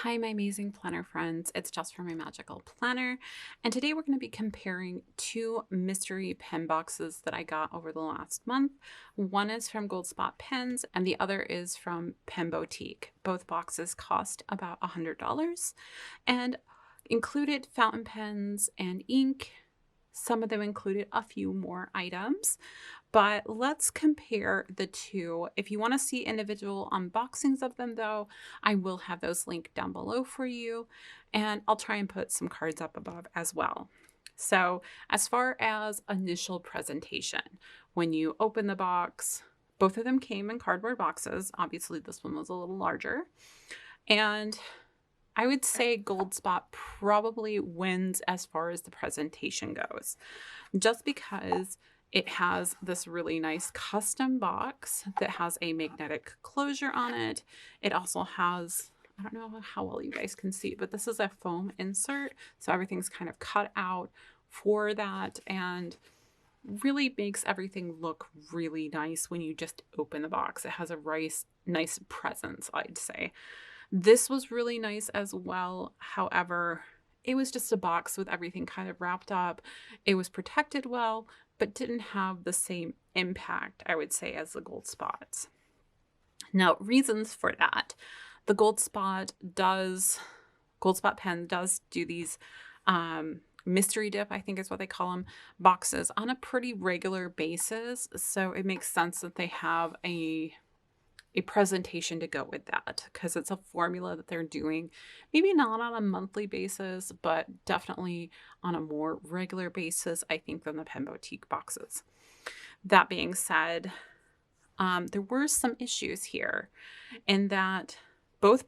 Hi, my amazing planner friends. It's Jess from My Magical Planner. And today we're going to be comparing two mystery pen boxes that I got over the last month. One is from Gold Spot Pens and the other is from Pen Boutique. Both boxes cost about $100 and included fountain pens and ink. Some of them included a few more items. But let's compare the two. If you want to see individual unboxings of them, though, I will have those linked down below for you. And I'll try and put some cards up above as well. So as far as initial presentation, when you open the box, both of them came in cardboard boxes. Obviously, this one was a little larger. And I would say Gold Spot probably wins as far as the presentation goes, just because it has this really nice custom box that has a magnetic closure on it. It also has, I don't know how well you guys can see, but this is a foam insert. So everything's kind of cut out for that and really makes everything look really nice when you just open the box. It has a nice presence, I'd say. This was really nice as well. However, it was just a box with everything kind of wrapped up. It was protected well, but didn't have the same impact, I would say, as the Gold Spots. Now, reasons for that. The Gold Spot pen does do these mystery dip, I think is what they call them, boxes on a pretty regular basis. So it makes sense that they have a presentation to go with that because it's a formula that they're doing, maybe not on a monthly basis, but definitely on a more regular basis, I think, than the Pen Boutique boxes. That being said, there were some issues here in that both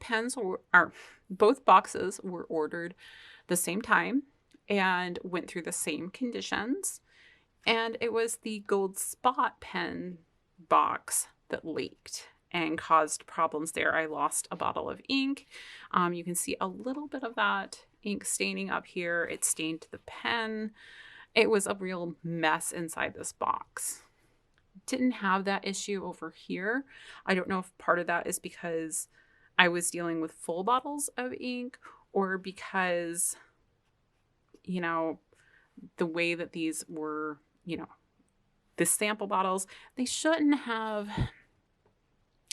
boxes were ordered the same time and went through the same conditions. And it was the Gold Spot pen box that leaked and caused problems there. I lost a bottle of ink. You can see a little bit of that ink staining up here. It stained the pen. It was a real mess inside this box. Didn't have that issue over here. I don't know if part of that is because I was dealing with full bottles of ink or because, the way that these were, the sample bottles, they shouldn't have.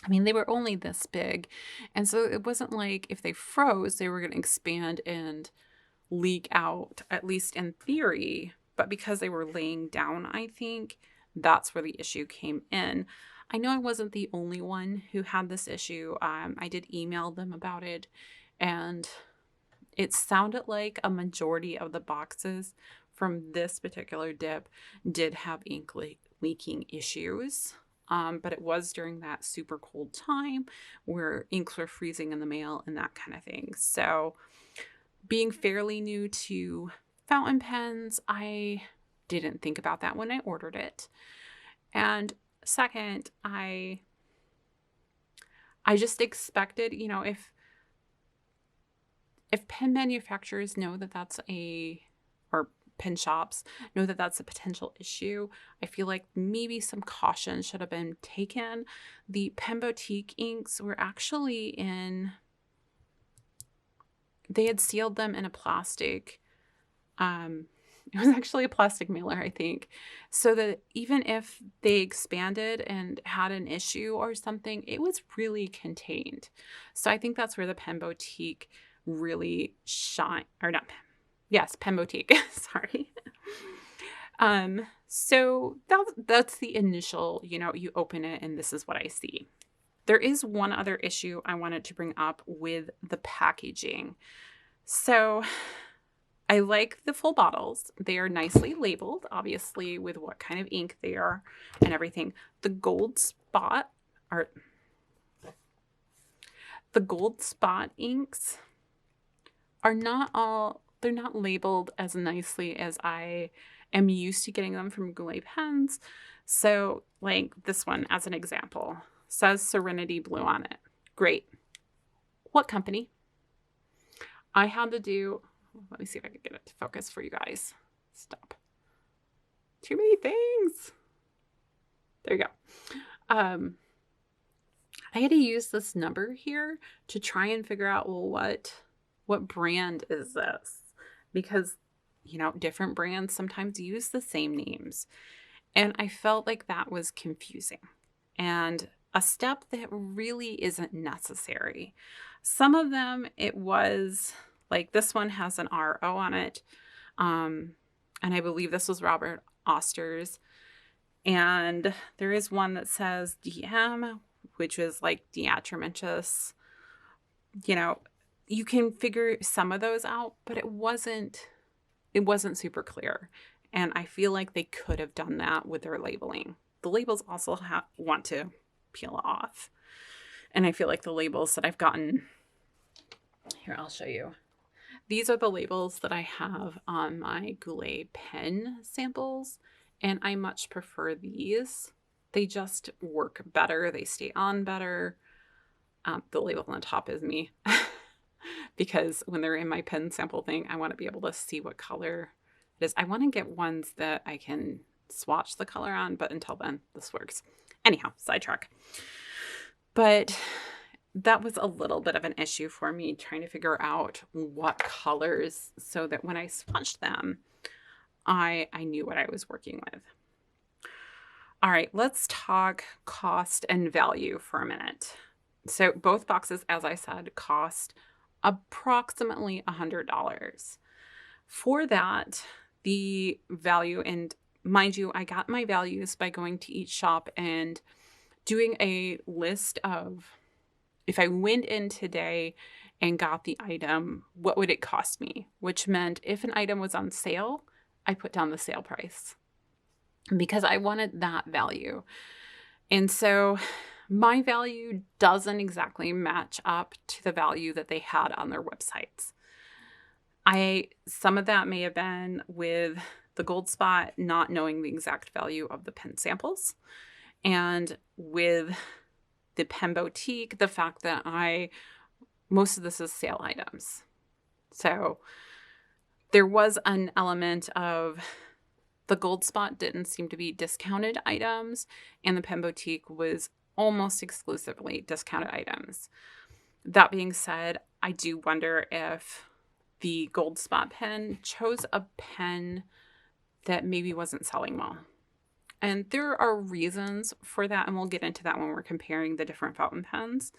They were only this big. And so it wasn't like if they froze, they were going to expand and leak out, at least in theory. But because they were laying down, I think that's where the issue came in. I know I wasn't the only one who had this issue. I did email them about it. And it sounded like a majority of the boxes from this particular dip did have ink leaking issues. But it was during that super cold time where inks were freezing in the mail and that kind of thing. So being fairly new to fountain pens, I didn't think about that when I ordered it. And second, I just expected, if pen manufacturers know that or pen shops know that that's a potential issue, I feel like maybe some caution should have been taken. The Pen Boutique inks were actually they had sealed them in a plastic, it was actually a plastic mailer, I think, so that even if they expanded and had an issue or something, it was really contained. So I think that's where the Pen Boutique really shine, or not, yes, Pen Boutique, sorry. So that's the initial, you open it and this is what I see. There is one other issue I wanted to bring up with the packaging. So I like the full bottles. They are nicely labeled, obviously, with what kind of ink they are and everything. The Gold Spot inks are they're not labeled as nicely as I am used to getting them from Goulet pens. So like this one, as an example, says Serenity Blue on it. Great. What company? I had to do, let me see if I can get it to focus for you guys. Stop. Too many things. There you go. I had to use this number here to try and figure out, well, what brand is this? Because, different brands sometimes use the same names. And I felt like that was confusing and a step that really isn't necessary. Some of them, it was like this one has an RO on it. Um, and I believe this was Robert Oster's. And there is one that says DM, which is like diatramentus. You know, you can figure some of those out, but it wasn't super clear. And I feel like they could have done that with their labeling. The labels also want to peel off. And I feel like the labels that I've gotten here, I'll show you. These are the labels that I have on my Goulet pen samples, and I much prefer these. They just work better. They stay on better. The label on the top is me because when they're in my pen sample thing, I want to be able to see what color it is. I want to get ones that I can swatch the color on, but until then, this works. Anyhow, sidetrack. But that was a little bit of an issue for me trying to figure out what colors so that when I swatched them, I knew what I was working with. All right, let's talk cost and value for a minute. So both boxes, as I said, cost approximately $100. For that, the value, and mind you, I got my values by going to each shop and doing a list of, if I went in today and got the item, what would it cost me? Which meant if an item was on sale, I put down the sale price because I wanted that value. And so my value doesn't exactly match up to the value that they had on their websites. Some of that may have been with the Gold Spot not knowing the exact value of the pen samples, and with the Pen Boutique, the fact that most of this is sale items. So there was an element of the Gold Spot didn't seem to be discounted items, and the Pen Boutique was almost exclusively discounted items. That being said, I do wonder if the Gold Spot pen chose a pen that maybe wasn't selling well. And there are reasons for that, and we'll get into that when we're comparing the different fountain pens.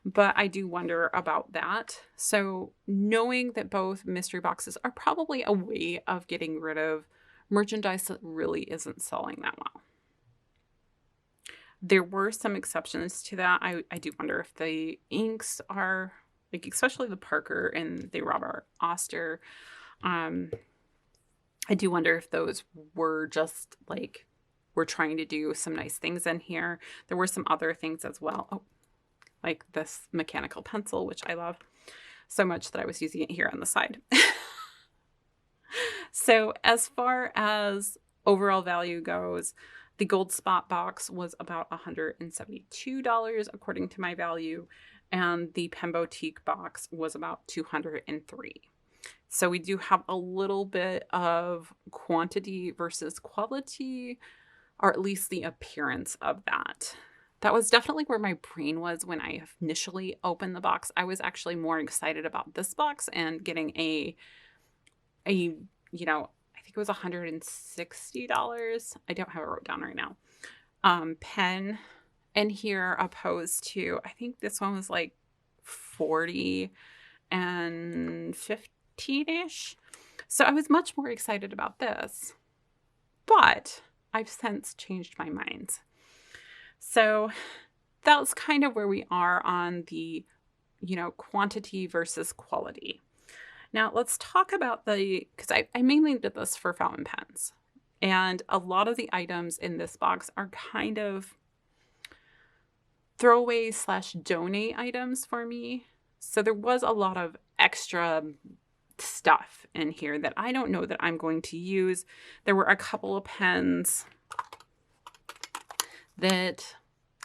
But I do wonder about that. So knowing that both mystery boxes are probably a way of getting rid of merchandise that really isn't selling that well. There were some exceptions to that. I do wonder if the inks are, like, especially the Parker and the Robert Oster. I do wonder if those were just like, we're trying to do some nice things in here. There were some other things as well. Oh, like this mechanical pencil, which I love so much that I was using it here on the side. So as far as overall value goes, the Gold Spot box was about $172 according to my value, and the Pen Boutique box was about $203. So we do have a little bit of quantity versus quality, or at least the appearance of that. That was definitely where my brain was when I initially opened the box. I was actually more excited about this box and getting I think it was $160. I don't have it wrote down right now. Pen in here opposed to, I think this one was like 40 and 15-ish. So I was much more excited about this, but I've since changed my mind. So that's kind of where we are on the, quantity versus quality. Now let's talk about because I mainly did this for fountain pens, and a lot of the items in this box are kind of throwaway / donate items for me. So there was a lot of extra stuff in here that I don't know that I'm going to use. There were a couple of pens that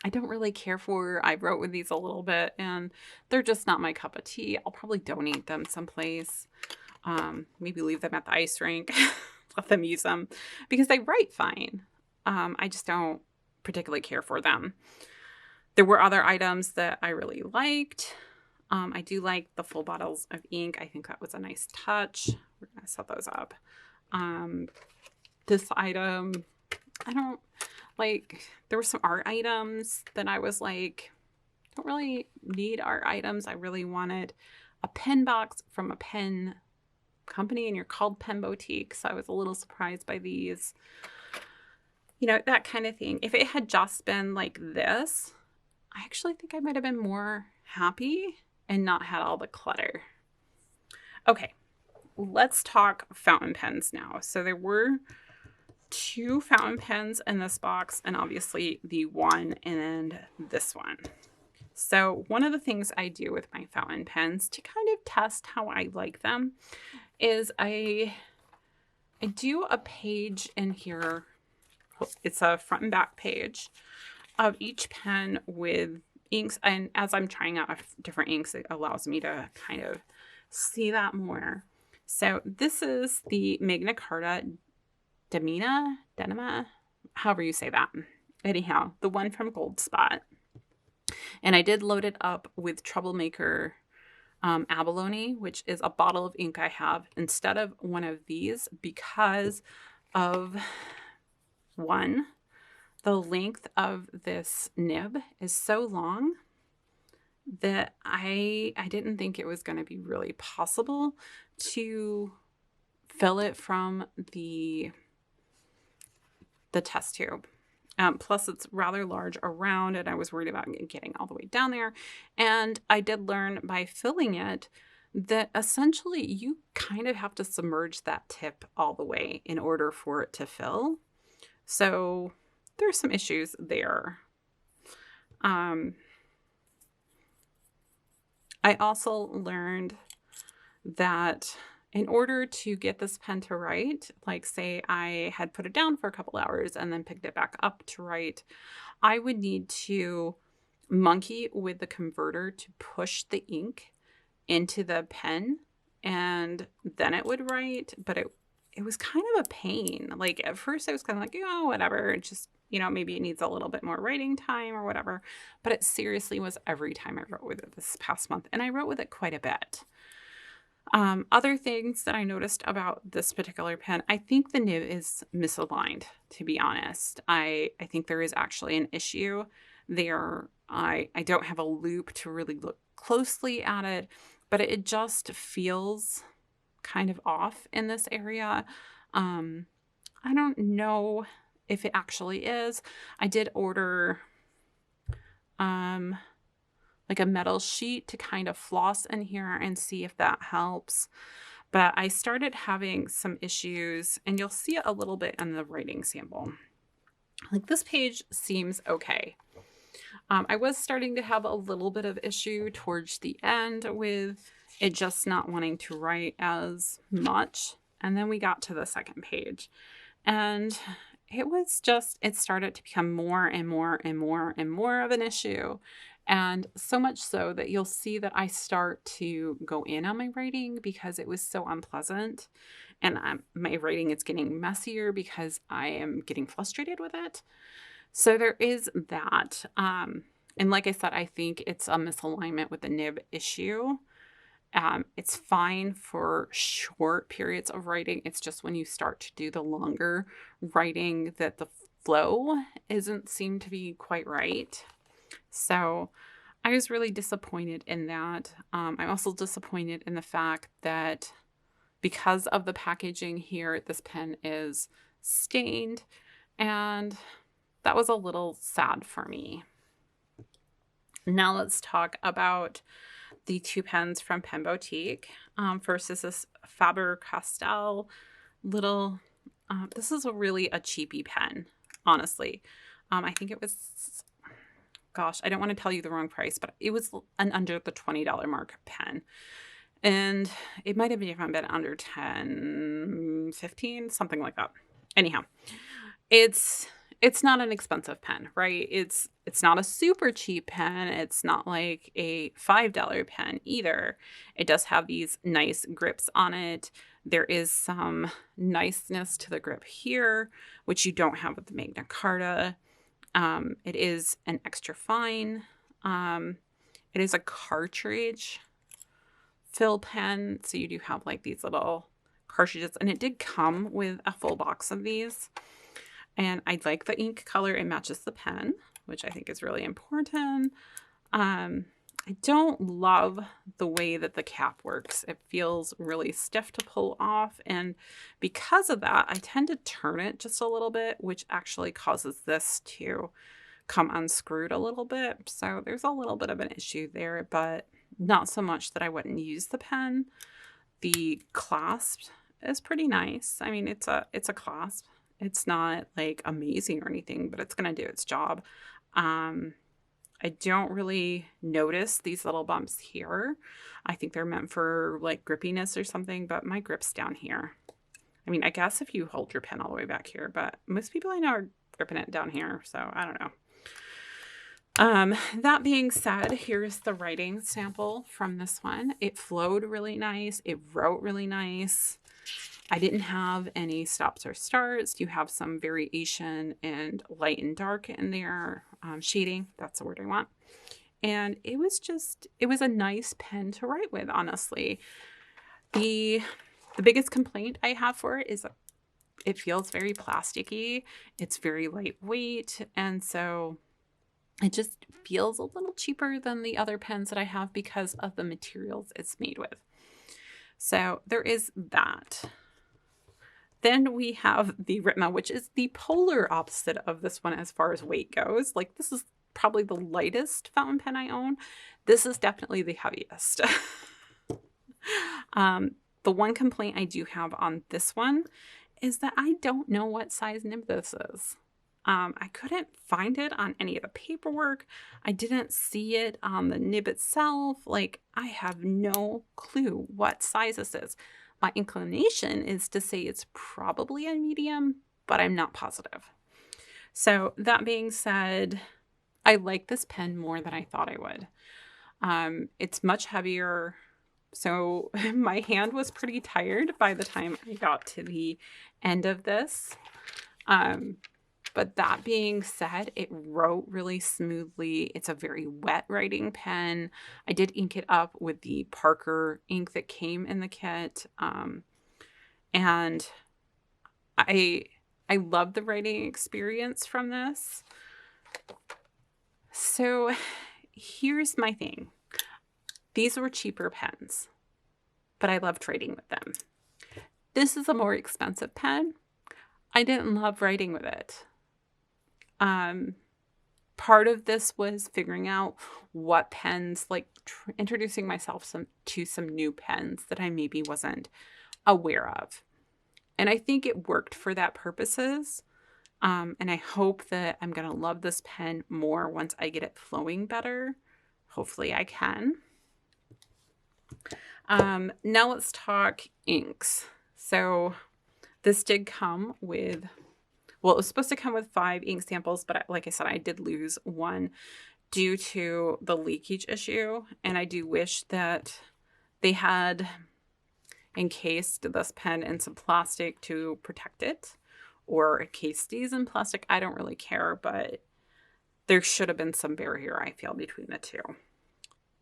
I don't really care for. I wrote with these a little bit, and they're just not my cup of tea. I'll probably donate them someplace. Maybe leave them at the ice rink, let them use them, because they write fine. I just don't particularly care for them. There were other items that I really liked. I do like the full bottles of ink. I think that was a nice touch. We're going to set those up. This item, I don't like, there were some art items that I was like, don't really need art items. I really wanted a pen box from a pen company, and you're called Pen Boutique. So I was a little surprised by these, that kind of thing. If it had just been like this, I actually think I might have been more happy and not had all the clutter. Okay, let's talk fountain pens now. So there were 2 fountain pens in this box, and obviously the one and this one. So one of the things I do with my fountain pens to kind of test how I like them is I do a page in here. It's a front and back page of each pen with inks. And as I'm trying out different inks, it allows me to kind of see that more. So this is the Magna Carta Denima, however you say that. Anyhow, the one from Gold Spot. And I did load it up with Troublemaker Abalone, which is a bottle of ink I have instead of one of these because of one, the length of this nib is so long that I didn't think it was going to be really possible to fill it from the test tube. Plus, it's rather large around, and I was worried about getting all the way down there. And I did learn by filling it that essentially you kind of have to submerge that tip all the way in order for it to fill. So there's some issues there. I also learned that in order to get this pen to write, like say I had put it down for a couple hours and then picked it back up to write, I would need to monkey with the converter to push the ink into the pen, and then it would write. But it was kind of a pain. Like at first I was kind of like, whatever. It just, maybe it needs a little bit more writing time or whatever. But it seriously was every time I wrote with it this past month. And I wrote with it quite a bit. Other things that I noticed about this particular pen, I think the nib is misaligned, to be honest. I think there is actually an issue there. I don't have a loop to really look closely at it, but it just feels kind of off in this area. I don't know if it actually is. I did order like a metal sheet to kind of floss in here and see if that helps. But I started having some issues, and you'll see it a little bit in the writing sample. Like this page seems okay. I was starting to have a little bit of issue towards the end with it just not wanting to write as much. And then we got to the second page, and it started to become more and more and more and more of an issue. And so much so that you'll see that I start to go in on my writing because it was so unpleasant. And my writing is getting messier because I am getting frustrated with it. So there is that. And like I said, I think it's a misalignment with the nib issue. It's fine for short periods of writing. It's just when you start to do the longer writing that the flow isn't seem to be quite right. So I was really disappointed in that. I'm also disappointed in the fact that because of the packaging here, this pen is stained, and that was a little sad for me. Now let's talk about the 2 pens from Pen Boutique. First is this Faber-Castell little, this is really a cheapy pen, honestly. I think it was, gosh, I don't want to tell you the wrong price, but it was an under the $20 mark pen. And it might have even been under 10, 15, something like that. Anyhow, it's not an expensive pen, right? It's not a super cheap pen. It's not like a $5 pen either. It does have these nice grips on it. There is some niceness to the grip here, which you don't have with the Magna Carta. It is an extra fine. It is a cartridge fill pen. So you do have like these little cartridges, and it did come with a full box of these. And I like the ink color. It matches the pen, which I think is really important. I don't love the way that the cap works. It feels really stiff to pull off. And because of that, I tend to turn it just a little bit, which actually causes this to come unscrewed a little bit. So there's a little bit of an issue there, but not so much that I wouldn't use the pen. The clasp is pretty nice. I mean, it's a clasp. It's not like amazing or anything, but it's going to do its job. I don't really notice these little bumps here. I think they're meant for like grippiness or something, but my grip's down here. I mean, I guess if you hold your pen all the way back here, but most people I know are gripping it down here, so I don't know. That being said, here's the writing sample from this one. It flowed really nice. It wrote really nice. I didn't have any stops or starts. You have some variation in light and dark in there, shading. That's the word I want. And it was a nice pen to write with, honestly. The biggest complaint I have for it is it feels very plasticky. It's very lightweight. And so it just feels a little cheaper than the other pens that I have because of the materials it's made with. So there is that. Then we have the Ritma, which is the polar opposite of this one as far as weight goes. Like, this is probably the lightest fountain pen I own. This is definitely the heaviest. The one complaint I do have on this one is that I don't know what size nib this is. I couldn't find it on any of the paperwork. I didn't see it on the nib itself. Like, I have no clue what size this is. My inclination is to say it's probably a medium, but I'm not positive. So that being said, I like this pen more than I thought I would. It's much heavier. So my hand was pretty tired by the time I got to the end of this. But that being said, it wrote really smoothly. It's a very wet writing pen. I did ink it up with the Parker ink that came in the kit. And I love the writing experience from this. So here's my thing. These were cheaper pens, but I loved writing with them. This is a more expensive pen. I didn't love writing with it. Part of this was figuring out what pens, like introducing myself to some new pens that I maybe wasn't aware of. And I think it worked for that purposes. And I hope that I'm going to love this pen more once I get it flowing better. Hopefully I can. Now let's talk inks. So this did come with, well, it was supposed to come with 5 ink samples, but like I said, I did lose one due to the leakage issue. And I do wish that they had encased this pen in some plastic to protect it, or encased these in plastic. I don't really care, but there should have been some barrier, I feel, between the two.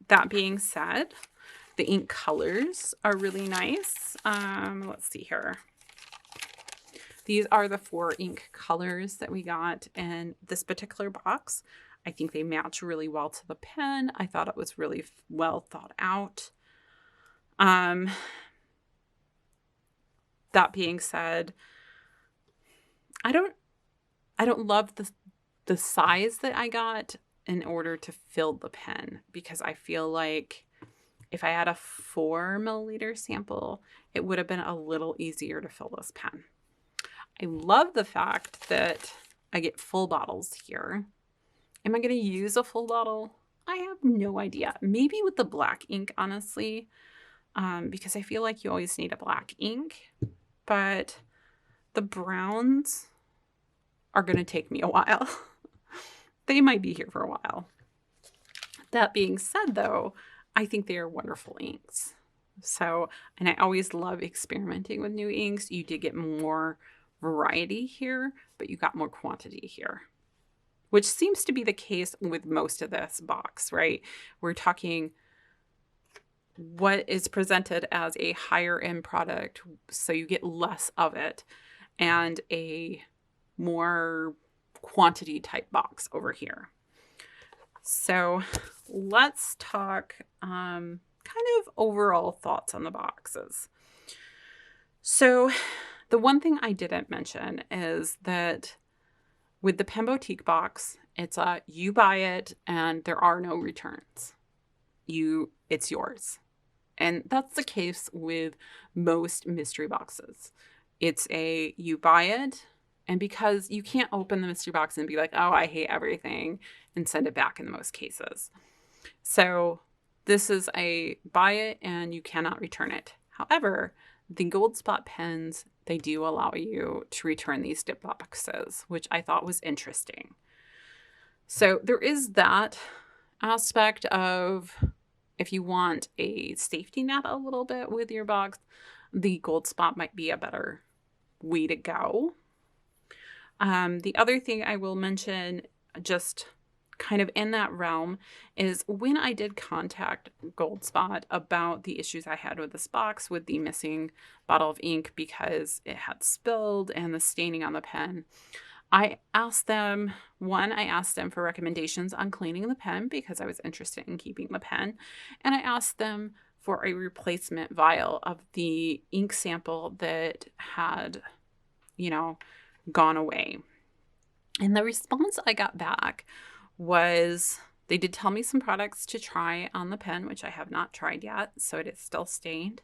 That being said, the ink colors are really nice. Let's see here. These are the 4 ink colors that we got in this particular box. I think they match really well to the pen. I thought it was really well thought out. That being said, I don't love the size that I got in order to fill the pen, because I feel like if I had a 4 milliliter sample, it would have been a little easier to fill this pen. I love the fact that I get full bottles here. Am I going to use a full bottle? I have no idea. Maybe with the black ink, honestly, because I feel like you always need a black ink. But the browns are going to take me a while. They might be here for a while. That being said, though, I think they are wonderful inks. So, and I always love experimenting with new inks. You did get more variety here, but you got more quantity here, which seems to be the case with most of this box, right? We're talking what is presented as a higher end product, so you get less of it, and a more quantity type box over here. So let's talk kind of overall thoughts on the boxes. So the one thing I didn't mention is that with the Pen Boutique box, it's you buy it and there are no returns. It's yours. And that's the case with most mystery boxes. It's you buy it, and because you can't open the mystery box and be like, oh, I hate everything, and send it back in most cases. So this is a buy it and you cannot return it. However, the Gold Spot pens, they do allow you to return these dip boxes, which I thought was interesting. So there is that aspect of, if you want a safety net a little bit with your box, the Gold Spot might be a better way to go. The other thing I will mention, just kind of in that realm, is when I did contact Gold Spot about the issues I had with this box, with the missing bottle of ink because it had spilled and the staining on the pen, I asked them for recommendations on cleaning the pen because I was interested in keeping the pen. And I asked them for a replacement vial of the ink sample that had, gone away. And the response I got back was, they did tell me some products to try on the pen, which I have not tried yet, so it is still stained.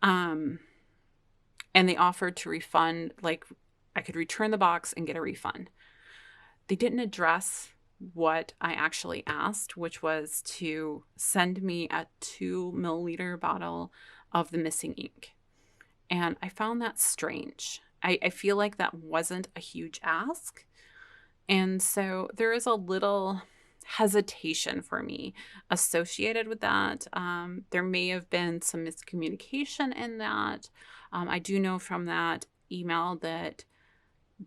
And they offered to refund, like I could return the box and get a refund. They didn't address what I actually asked, which was to send me a 2 milliliter bottle of the missing ink. And I found that strange. I feel like that wasn't a huge ask. And so there is a little hesitation for me associated with that. There may have been some miscommunication in that. I do know from that email that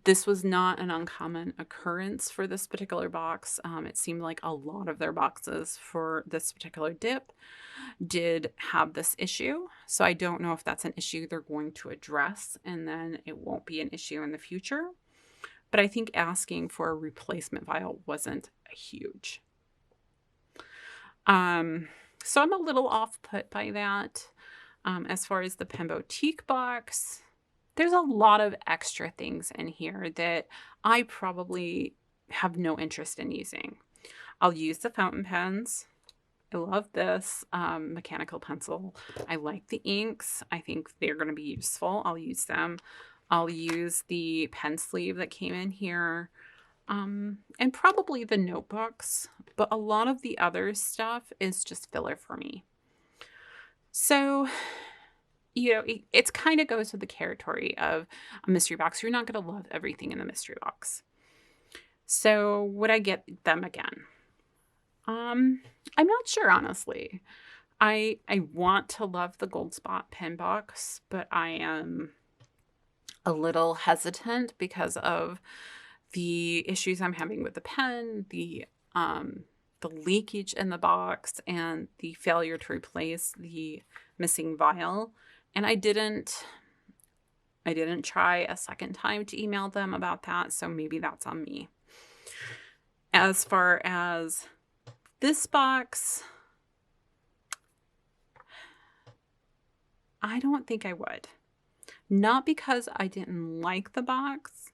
this was not an uncommon occurrence for this particular box. It seemed like a lot of their boxes for this particular dip did have this issue. So I don't know if that's an issue they're going to address and then it won't be an issue in the future. But I think asking for a replacement vial wasn't huge. So I'm a little off put by that. As far as the Pen Boutique box, there's a lot of extra things in here that I probably have no interest in using. I'll use the fountain pens. I love this mechanical pencil. I like the inks. I think they're going to be useful. I'll use them. I'll use the pen sleeve that came in here, and probably the notebooks, but a lot of the other stuff is just filler for me. So, it kind of goes with the territory of a mystery box. You're not going to love everything in the mystery box. So would I get them again? I'm not sure, honestly. I want to love the Gold Spot pen box, but I am a little hesitant because of the issues I'm having with the pen, the leakage in the box, and the failure to replace the missing vial. And I didn't try a second time to email them about that, so maybe that's on me. As far as this box, I don't think I would. Not because I didn't like the box,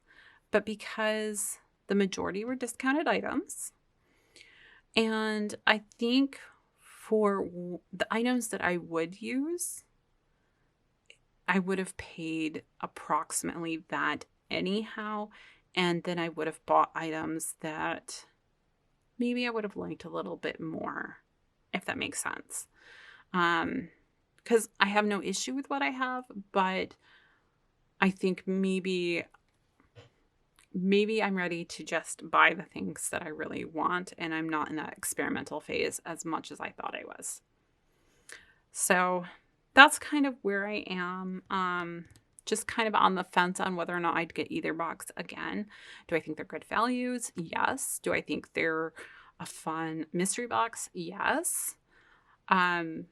but because the majority were discounted items. And I think for the items that I would use, I would have paid approximately that anyhow. And then I would have bought items that maybe I would have liked a little bit more, if that makes sense. Because I have no issue with what I have, but I think maybe I'm ready to just buy the things that I really want, and I'm not in that experimental phase as much as I thought I was. So that's kind of where I am. just kind of on the fence on whether or not I'd get either box again. Do I think they're good values? Yes. Do I think they're a fun mystery box? Yes. Um,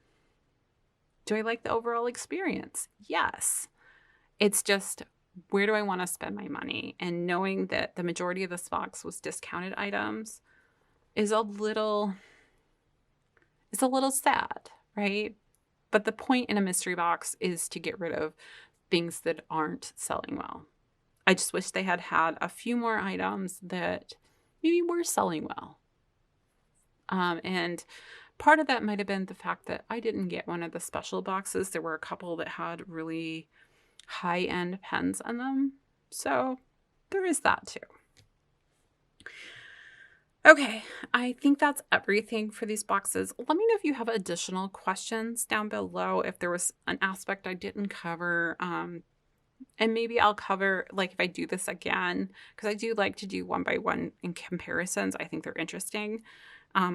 do I like the overall experience? Yes. It's just, where do I want to spend my money? And knowing that the majority of this box was discounted items is a little sad, right? But the point in a mystery box is to get rid of things that aren't selling well. I just wish they had had a few more items that maybe were selling well. And part of that might have been the fact that I didn't get one of the special boxes. There were a couple that had really high-end pens on them. So there is that too. Okay, I think that's everything for these boxes. Let me know if you have additional questions down below, if there was an aspect I didn't cover. And maybe I'll cover, like, if I do this again, because I do like to do one by one in comparisons. I think they're interesting.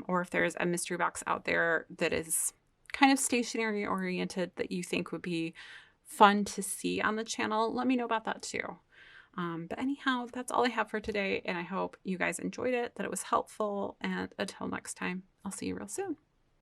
Or if there's a mystery box out there that is kind of stationery oriented that you think would be fun to see on the channel, let me know about that too. But anyhow, that's all I have for today, and I hope you guys enjoyed it, that it was helpful, and until next time, I'll see you real soon.